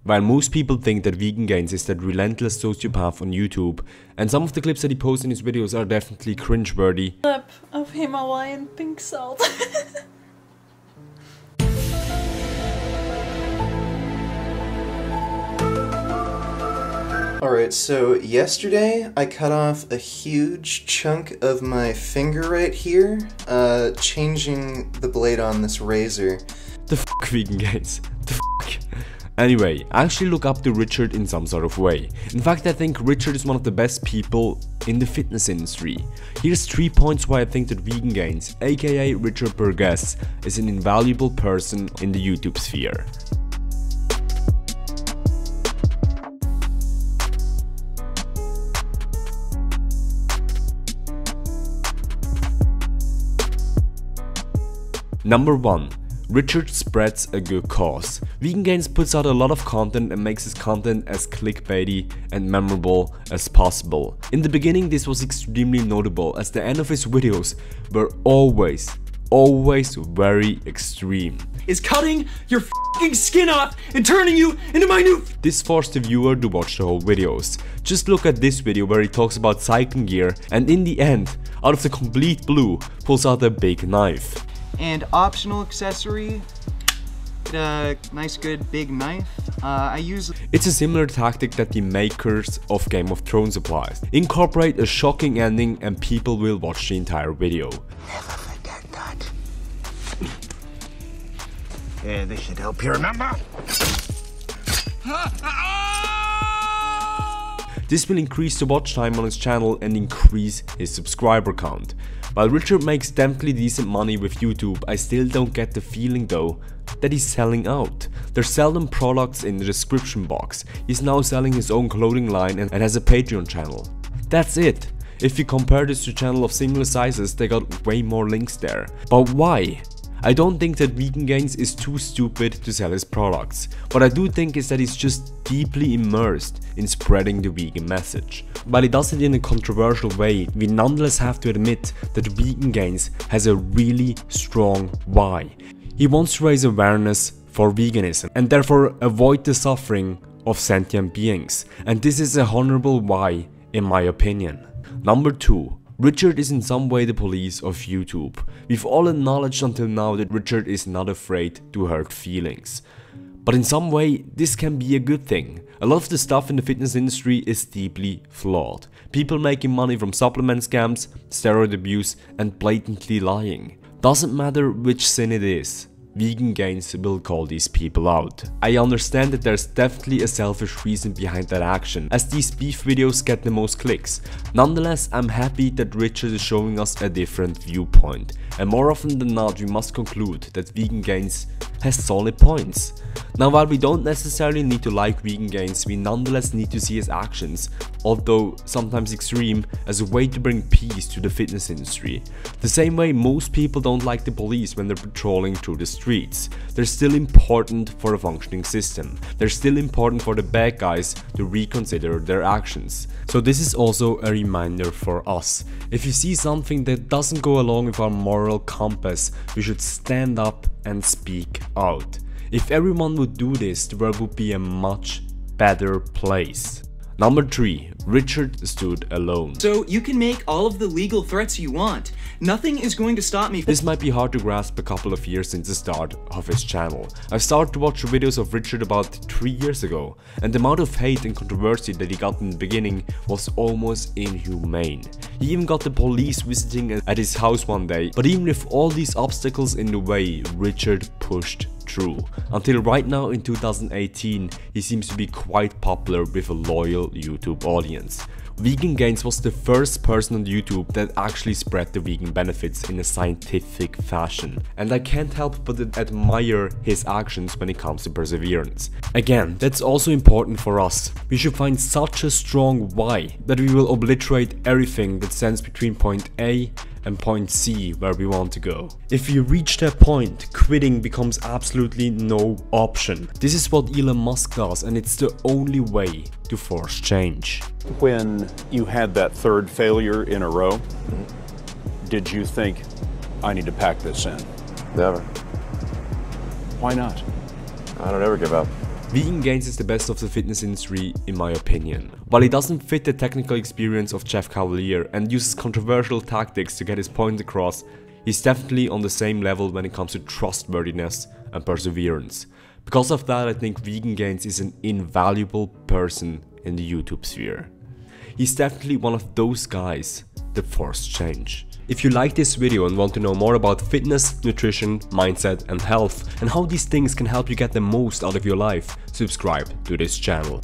While most people think that Vegan Gains is that relentless sociopath on YouTube, and some of the clips that he posts in his videos are definitely cringeworthy. Clip of Himalayan pink salt. Alright, so yesterday I cut off a huge chunk of my finger right here, changing the blade on this razor. The fuck, Vegan Gains? The fuck? Anyway, I actually look up to Richard in some sort of way. In fact, I think Richard is one of the best people in the fitness industry. Here's 3 points why I think that Vegan Gains, aka Richard Burgess, is an invaluable person in the YouTube sphere. Number 1. Richard spreads a good cause. Vegan Gains puts out a lot of content and makes his content as clickbaity and memorable as possible. In the beginning this was extremely notable as the end of his videos were always very extreme. Is cutting your f***ing skin off and turning you into my new This forced the viewer to watch the whole videos. Just look at this video where he talks about cycling gear and in the end, out of the complete blue, pulls out a big knife. and optional accessory, a nice good big knife. It's a similar tactic that the makers of Game of Thrones applies. Incorporate a shocking ending and people will watch the entire video. Never forget that. Yeah, this should help you remember. This will increase the watch time on his channel and increase his subscriber count. While Richard makes definitely decent money with YouTube, I still don't get the feeling though that he's selling out. There's seldom products in the description box. He's now selling his own clothing line and has a Patreon channel. That's it. If you compare this to channels of similar sizes, they got way more links there. But why? I don't think that Vegan Gains is too stupid to sell his products. What I do think is that he's just deeply immersed in spreading the vegan message. While he does it in a controversial way, we nonetheless have to admit that Vegan Gains has a really strong why. He wants to raise awareness for veganism and therefore avoid the suffering of sentient beings. And this is a honorable why in my opinion. Number 2. Richard is in some way the police of YouTube. We've all acknowledged until now that Richard is not afraid to hurt feelings. But in some way, this can be a good thing. A lot of the stuff in the fitness industry is deeply flawed. People making money from supplement scams, steroid abuse and blatantly lying. Doesn't matter which sin it is. Vegan Gains will call these people out. I understand that there's definitely a selfish reason behind that action, as these beef videos get the most clicks. Nonetheless, I'm happy that Richard is showing us a different viewpoint, and more often than not we must conclude that Vegan Gains has solid points. Now while we don't necessarily need to like Vegan Gains, we nonetheless need to see his actions, although sometimes extreme, as a way to bring peace to the fitness industry. The same way most people don't like the police when they're patrolling through the streets. They're still important for a functioning system. They're still important for the bad guys to reconsider their actions. So this is also a reminder for us. If you see something that doesn't go along with our moral compass, we should stand up and speak out. If everyone would do this, the world would be a much better place. Number 3. Richard stood alone. So you can make all of the legal threats you want. Nothing is going to stop me. This might be hard to grasp a couple of years since the start of his channel. I started to watch videos of Richard about 3 years ago, and the amount of hate and controversy that he got in the beginning was almost inhumane. He even got the police visiting at his house one day, but even with all these obstacles in the way, Richard pushed through. Until right now in 2018, he seems to be quite popular with a loyal YouTube audience. Vegan Gains was the first person on YouTube that actually spread the vegan benefits in a scientific fashion, and I can't help but admire his actions when it comes to perseverance. Again, that's also important for us. We should find such a strong why that we will obliterate everything that stands between point A and point C where we want to go. If we reach that point, quitting becomes absolutely no option. This is what Elon Musk does, and it's the only way to force change. When you had that third failure in a row, did you think, I need to pack this in? Never. Why not? I don't ever give up. Vegan Gains is the best of the fitness industry in my opinion. While he doesn't fit the technical experience of Jeff Cavaliere and uses controversial tactics to get his point across, he's definitely on the same level when it comes to trustworthiness and perseverance. Because of that, I think Vegan Gains is an invaluable person in the YouTube sphere. He's definitely one of those guys that force change. If you like this video and want to know more about fitness, nutrition, mindset and health and how these things can help you get the most out of your life, subscribe to this channel.